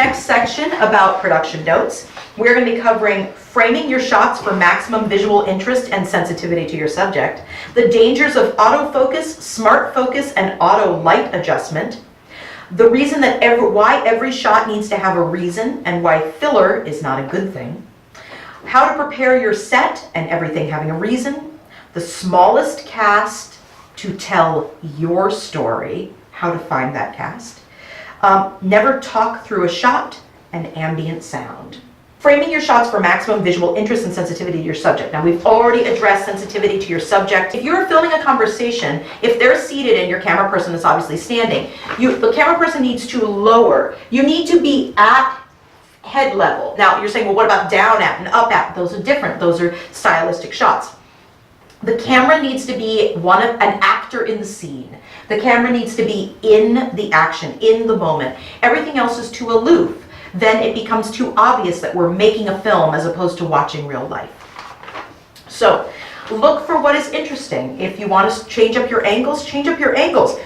next section about production notes. We're going to be covering framing your shots for maximum visual interest and sensitivity to your subject, the dangers of autofocus, smart focus, and auto light adjustment, the reason that why every shot needs to have a reason and why filler is not a good thing, how to prepare your set and everything having a reason, the smallest cast to tell your story, how to find that cast, never talk through a shot, and ambient sound. Framing your shots for maximum visual interest and sensitivity to your subject. Now, we've already addressed sensitivity to your subject. If you're filming a conversation, if they're seated and your camera person is obviously standing, the camera person needs to lower. You need to be at head level. Now, you're saying, well, what about down at and up at? Those are different. Those are stylistic shots. The camera needs to be an actor in the scene. The camera needs to be in the action, in the moment. Everything else is too aloof. Then it becomes too obvious that we're making a film as opposed to watching real life. So look for what is interesting. If you want to change up your angles, change up your angles.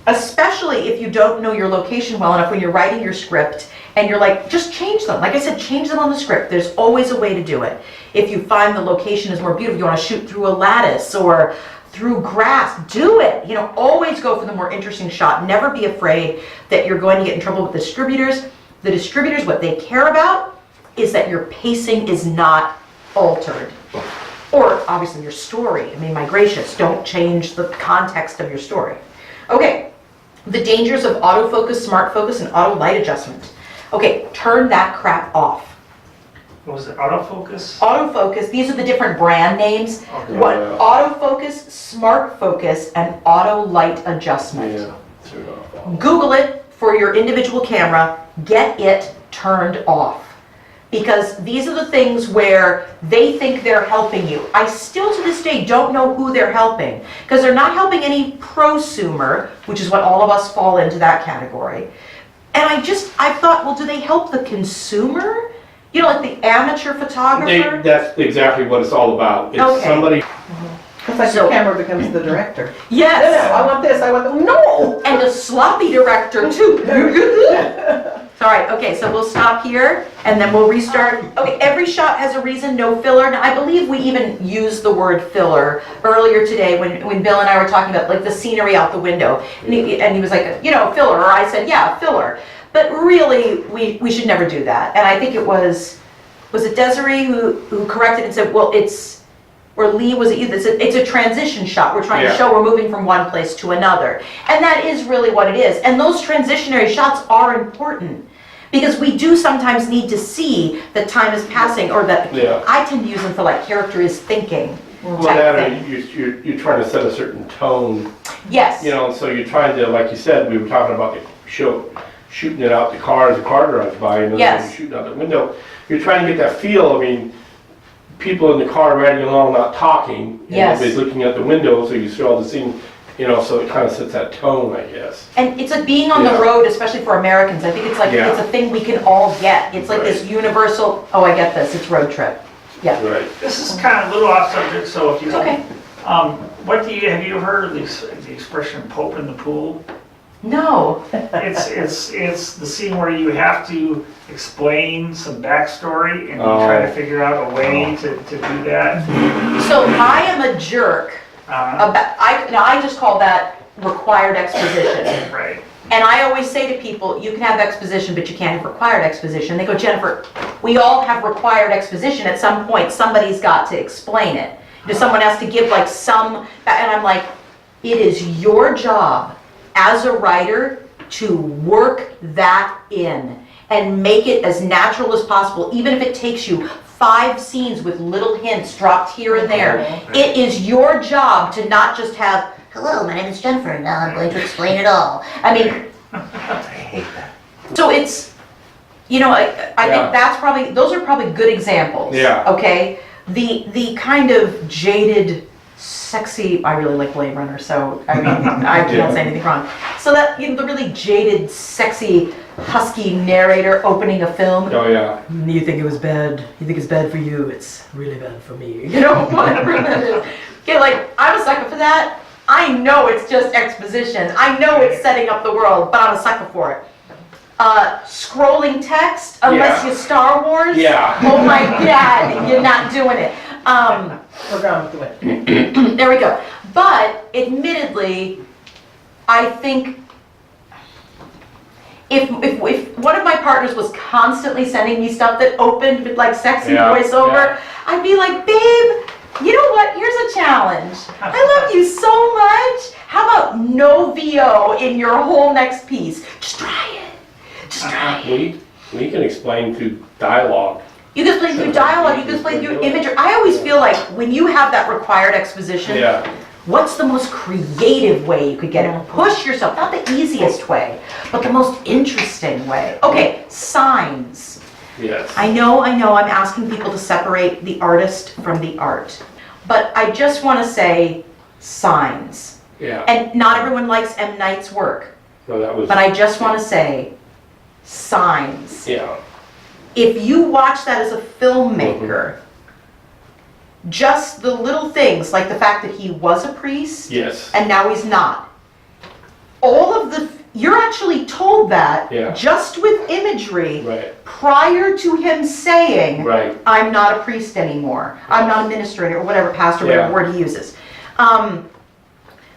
Especially if you don't know your location well enough when you're writing your script and you're like, just change them. Like I said, change them on the script. There's always a way to do it. If you find the location is more beautiful, you want to shoot through a lattice or through grass, do it. You know, always go for the more interesting shot. Never be afraid that you're going to get in trouble with distributors. The distributors, what they care about is that your pacing is not altered. Or obviously your story. I mean, my gracious, don't change the context of your story. Okay, the dangers of autofocus, smart focus, and auto light adjustment. Okay, turn that crap off. What was it, autofocus? Autofocus, these are the different brand names. Okay. Autofocus, smart focus, and auto light adjustment. Yeah. Google it for your individual camera, get it turned off. Because these are the things where they think they're helping you. I still to this day don't know who they're helping, because they're not helping any prosumer, which is what all of us fall into that category. And I thought, well, do they help the consumer? You know, like the amateur photographer? That's exactly what it's all about. It's Okay. somebody. It's like the camera becomes the director. Yes. No, I want this, I want that. No! And a sloppy director too. All right, okay, so we'll stop here and then we'll restart. Okay, every shot has a reason, no filler. Now, I believe we even used the word filler earlier today when Bill and I were talking about like the scenery out the window. And he was like, you know, filler, or I said, yeah, filler. But really, we should never do that. And I think it was it Desiree who corrected and said, well, or Lee, was it you that said, it's a transition shot. We're trying to show we're moving from one place to another. And that is really what it is. And those transitionary shots are important because we do sometimes need to see that time is passing, or that I tend to use them for like character is thinking. Well, that or you're trying to set a certain tone. Yes. You know, and so you're trying to, like you said, we were talking about shooting it out the car as the car drives by, and then you're shooting out the window. You're trying to get that feel. I mean, people in the car riding along not talking, and nobody's looking out the window, so you see all the scene, you know, so it kind of sets that tone, I guess. And it's like being on the road, especially for Americans. I think it's like it's a thing we can all get. It's like this universal, oh, I get this, it's road trip. Yeah. Right. This is kind of a little off subject, so if you okay. Have you heard of the expression "pope in the pool"? No. It's the scene where you have to explain some backstory and you try to figure out a way to do that. So I am a jerk. I just call that required exposition. Right. And I always say to people, you can have exposition, but you can't have required exposition. They go, Jennifer, we all have required exposition. At some point, somebody's got to explain it. Someone has to give like some, and I'm like, it is your job as a writer to work that in and make it as natural as possible, even if it takes you 5 scenes with little hints dropped here and there. It is your job to not just have, hello, my name is Jennifer, and now I'm going to explain it all. I mean, I hate that. so it's, you know, I think that's probably, those are probably good examples. Yeah. Okay? The kind of jaded, sexy, I really like Blade Runner, so I mean, I can't say anything wrong. So that, you know, the really jaded, sexy, husky narrator opening a film. Oh yeah. You think it was bad, you think it's bad for you, it's really bad for me. You know, whatever that is. Okay, like, I'm a sucker for that. I know it's just exposition. I know it's setting up the world, but I'm a sucker for it. Scrolling text, unless Yeah. you Star Wars. Yeah. Oh my God, you're not doing it. We're going with it. There we go. But admittedly, I think if one of my partners was constantly sending me stuff that opened with like sexy Yeah, voiceover, I'd be like, babe, you know what? Here's a challenge. I love you so much. How about no VO in your whole next piece? Just try it. Just try it. We can explain through dialogue. You can explain through dialogue, you can explain through imagery. I always feel like when you have that required exposition, Yeah. what's the most creative way you could get it? Push yourself, not the easiest way, but the most interesting way. Okay, signs. Yes. I know, I'm asking people to separate the artist from the art, but I just want to say signs. Yeah. And not everyone likes M. Night's work, So that was. but I just want to say signs. Yeah. If you watch that as a filmmaker, just the little things, like the fact that he was a priest Yes. and now he's not. All of the, you're actually told that Yeah. just with imagery Right. prior to him saying, Right. I'm not a priest anymore, I'm not a administrator, or whatever, pastor, Yeah. whatever word he uses.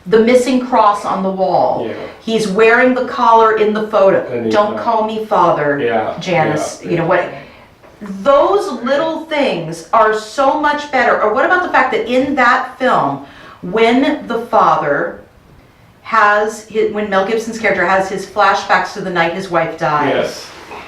The missing cross on the wall. Yeah. He's wearing the collar in the photo. And he's Don't not. call me father, Yeah. Janice, Yeah. you know what? Those little things are so much better. Or what about the fact that in that film, when the father has, when Mel Gibson's character has his flashbacks to the night his wife died, Yes.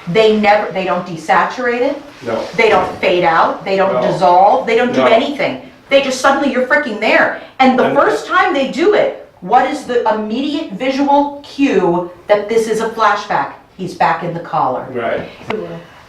they don't desaturate it, No. they don't fade out, they don't No. dissolve, they don't do No. anything. They just suddenly, you're freaking there. And the And- first time they do it, what is the immediate visual cue that this is a flashback? He's back in the collar. Right.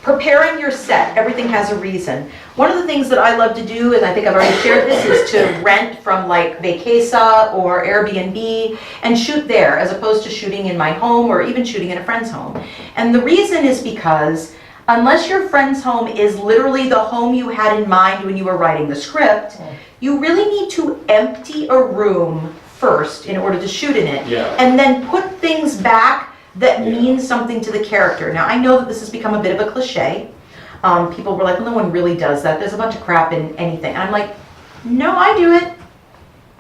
Preparing your set, everything has a reason. One of the things that I love to do, and I think I've already shared this, is to rent from like Vacasa or Airbnb and shoot there as opposed to shooting in my home or even shooting in a friend's home. And the reason is because unless your friend's home is literally the home you had in mind when you were writing the script, you really need to empty a room first in order to shoot in it. Yeah. And then put things back that Yeah. mean something to the character. Now, I know that this has become a bit of a cliche. People were like, well, no one really does that. There's a bunch of crap in anything. And I'm like, no, I do it.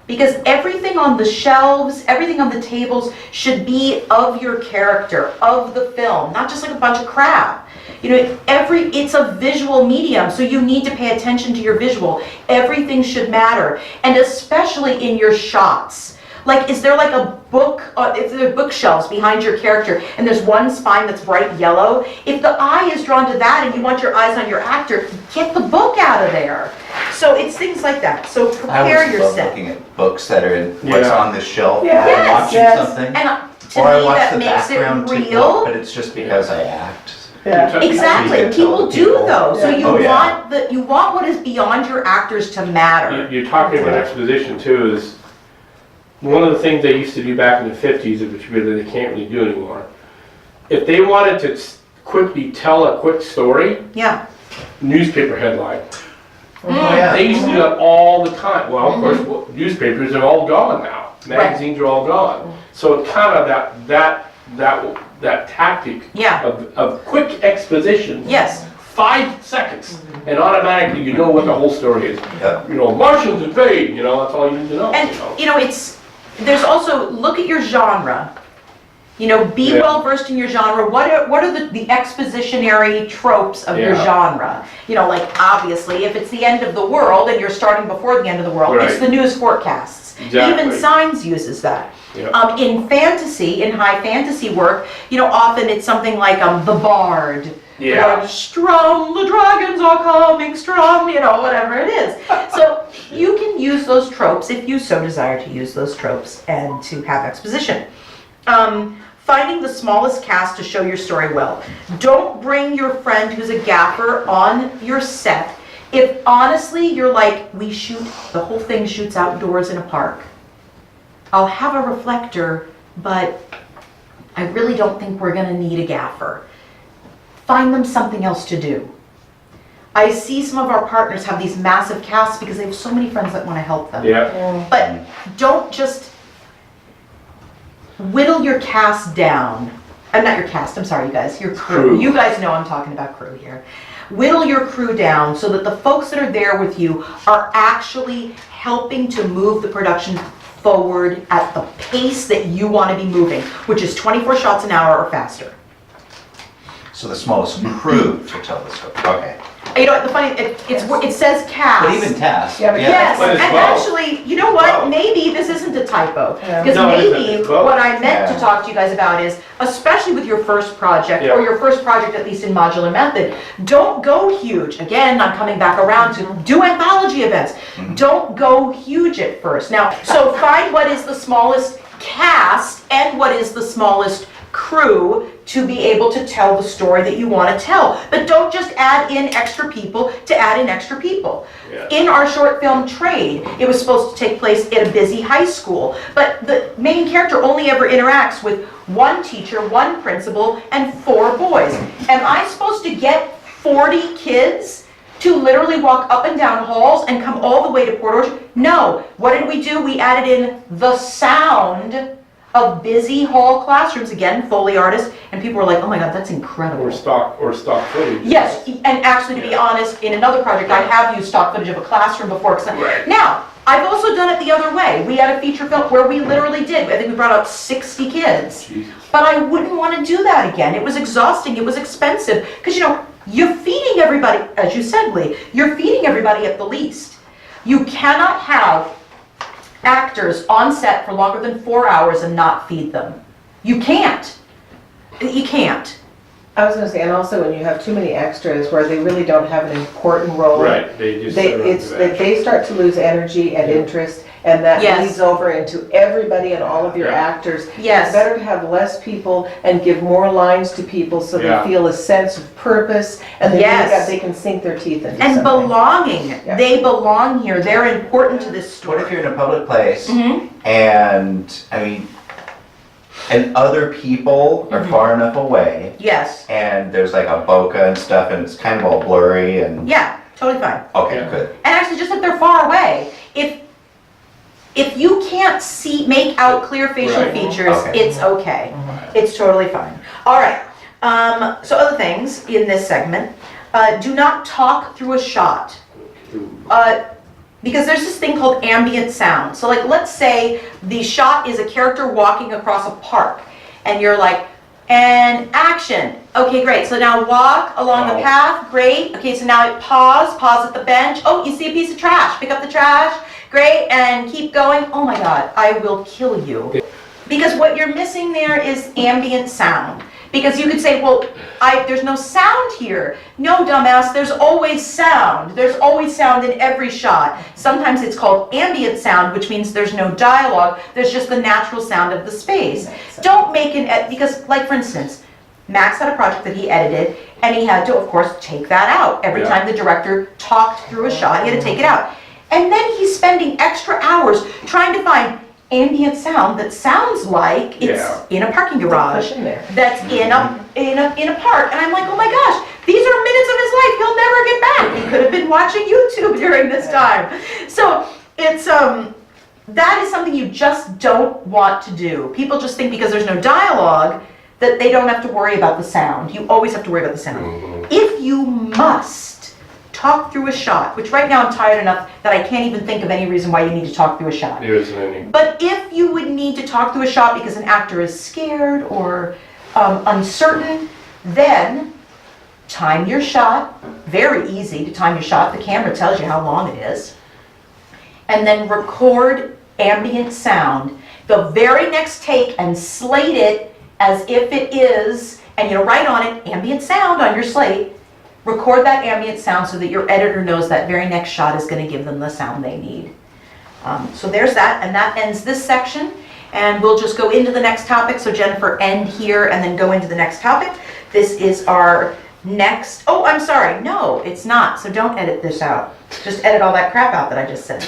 Because everything on the shelves, everything on the tables should be of your character, of the film, not just like a bunch of crap. You know, it's a visual medium, so you need to pay attention to your visual. Everything should matter, and especially in your shots. Like, is there like a book, if there are bookshelves behind your character, and there's one spine that's bright yellow, if the eye is drawn to that and you want your eyes on your actor, get the book out of there. So it's things like that, so I prepare always your love set. looking at books that are in what's Yeah. on the shelf Yeah. while I'm Yes, watching yes. something. And to Or I me, watch that the makes it background to real. book, but it's just because I act. Yeah. Exactly, You can people tell do people. though, so Yeah. you Oh, yeah. you want what is beyond your actors to matter. You're talking about exposition too, is one of the things they used to do back in the 50s, which really they can't really do anymore. If they wanted to quickly tell a quick story, Yeah. newspaper headline. Oh, yeah. They used to do that all the time. Well, of course, newspapers are all gone now. Magazines are all gone. So it's kind of that tactic Yeah. of quick exposition. Yes. 5 seconds, and automatically you know what the whole story is. Yeah. You know, Martians invade, you know, that's all you need to know. And, you know, there's also, look at your genre. You know, be Yeah. well versed in your genre. What are the expositionary tropes of your Yeah. genre? You know, like obviously, if it's the end of the world and you're starting before the end of the world, it's Right. the news forecasts. Exactly. Even Signs uses that. Yeah. In fantasy, in high fantasy work, you know, often it's something like the Bard. Yeah. Or strum, the dragons are coming, strum, you know, whatever it is. So you can use those tropes if you so desire to use those tropes and to have exposition. Finding the smallest cast to show your story well. Don't bring your friend who's a gaffer on your set. If honestly you're like, the whole thing shoots outdoors in a park. I'll have a reflector, but I really don't think we're gonna need a gaffer. Find them something else to do. I see some of our partners have these massive casts because they have so many friends that want to help them. Yeah. But don't just whittle your cast down. I'm not your cast, I'm sorry, you guys, your crew. Crew. You guys know I'm talking about crew here. Whittle your crew down so that the folks that are there with you are actually helping to move the production forward at the pace that you want to be moving, which is 24 shots an hour or faster. So the smallest crew to tell the story, okay. You know what, the funny, it says cast. But even tasks. Yeah, but Yes, But and it's both. actually, you know what, Both. maybe this isn't a typo. Yeah. Because No, it isn't. maybe It's both. what I meant to Yeah. talk to you guys about is, especially with your first project, Yeah. or your first project at least in modular method, don't go huge. Again, I'm coming back around to do anthology events. Don't go huge at first. Now, so find what is the smallest cast and what is the smallest crew to be able to tell the story that you want to tell. But don't just add in extra people to add in extra people. Yeah. In our short film Trade, it was supposed to take place at a busy high school, but the main character only ever interacts with one teacher, one principal, and 4 boys. Am I supposed to get 40 kids to literally walk up and down halls and come all the way to Port Orchard? No. What did we do? We added in the sound of busy hall classrooms, again, Foley artists, and people were like, oh my God, that's incredible. Or stock footage. Yes, and actually, to be honest, in another project, I have used stock footage of a classroom before. Right. Now, I've also done it the other way. We had a feature film where we literally did, I think we brought out 60 kids. Jesus. But I wouldn't want to do that again. It was exhausting, it was expensive, because you're feeding everybody, as you said, Lee, you're feeding everybody at the least. You cannot have actors on set for longer than 4 hours and not feed them. You can't. You can't. I was gonna say, and also when you have too many extras where they really don't have an important role. Right, they just. sit around It's to that that. they start to lose energy and interest, and that Yes. bleeds over into everybody and all of your Yeah. actors. Yes. It's better to have less people and give more lines to people so Yeah. they feel a sense of purpose and they Yes. really they can sink their teeth into And something. belonging. Yeah. They belong here. They're important to this What story. if you're in a public place Mhm. and, and other people are far enough away Yes. and there's like a bokeh and stuff and it's kind of all blurry and, Yeah, totally fine. okay, Yeah. good. And actually, just if they're far away, if you can't make out clear facial Right. features, Okay. it's okay. It's totally fine. All right. So other things in this segment, do not talk through a shot. Because there's this thing called ambient sound. So like, let's say the shot is a character walking across a park, and you're like, and action. Okay, great. So now walk along the Wow. path. Great. Okay, so now pause at the bench. Oh, you see a piece of trash. Pick up the trash. Great, and keep going. Oh my God, I will kill you. Because what you're missing there is ambient sound. Because you could say, well, there's no sound here. No, dumbass, there's always sound. There's always sound in every shot. Sometimes it's called ambient sound, which means there's no dialogue. There's just the natural sound of the space. Don't make because like for instance, Max had a project that he edited, and he had to, of course, take that out. Every Yeah. time the director talked through a shot, he had to take it out. And then he's spending extra hours trying to find ambient sound that sounds like it's Yeah. in a parking garage, Push in there. that's in a park. And I'm like, oh my gosh, these are minutes of his life. He'll never get back. He could have been watching YouTube during this time. So it's that is something you just don't want to do. People just think because there's no dialogue that they don't have to worry about the sound. You always have to worry about the sound. If you must talk through a shot, which right now I'm tired enough that I can't even think of any reason why you need to talk through a shot. There isn't any. But if you would need to talk through a shot because an actor is scared or uncertain, then time your shot. Very easy to time your shot. The camera tells you how long it is. And then record ambient sound. The very next take and slate it as if it is, and write on it ambient sound on your slate. Record that ambient sound so that your editor knows that very next shot is going to give them the sound they need. So there's that, and that ends this section. And we'll just go into the next topic. So Jennifer, end here and then go into the next topic. This is our next, oh, I'm sorry, no, it's not. So don't edit this out. Just edit all that crap out that I just said.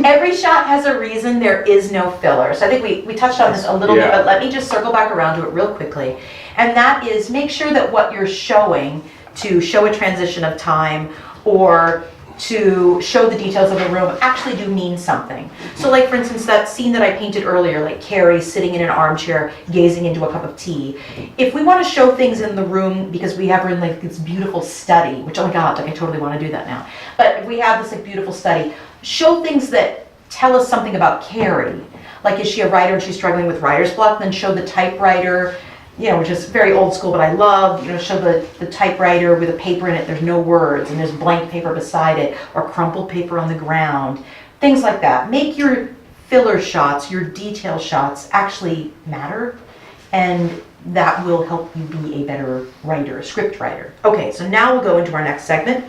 Every shot has a reason. There is no filler. So I think we touched on this a little bit, Yeah. but let me just circle back around to it real quickly. And that is make sure that what you're showing to show a transition of time or to show the details of the room actually do mean something. So like for instance, that scene that I painted earlier, like Carrie sitting in an armchair gazing into a cup of tea. If we want to show things in the room because we have her in like this beautiful study, which oh my god, like I totally want to do that now. But if we have this like beautiful study, show things that tell us something about Carrie. Like is she a writer and she's struggling with writer's block? Then show the typewriter, you know, which is very old school, but I love, you know, show the typewriter with a paper in it, there's no words, and there's blank paper beside it, or crumpled paper on the ground, things like that. Make your filler shots, your detail shots actually matter, and that will help you be a better writer, a script writer. Okay, so now we'll go into our next segment,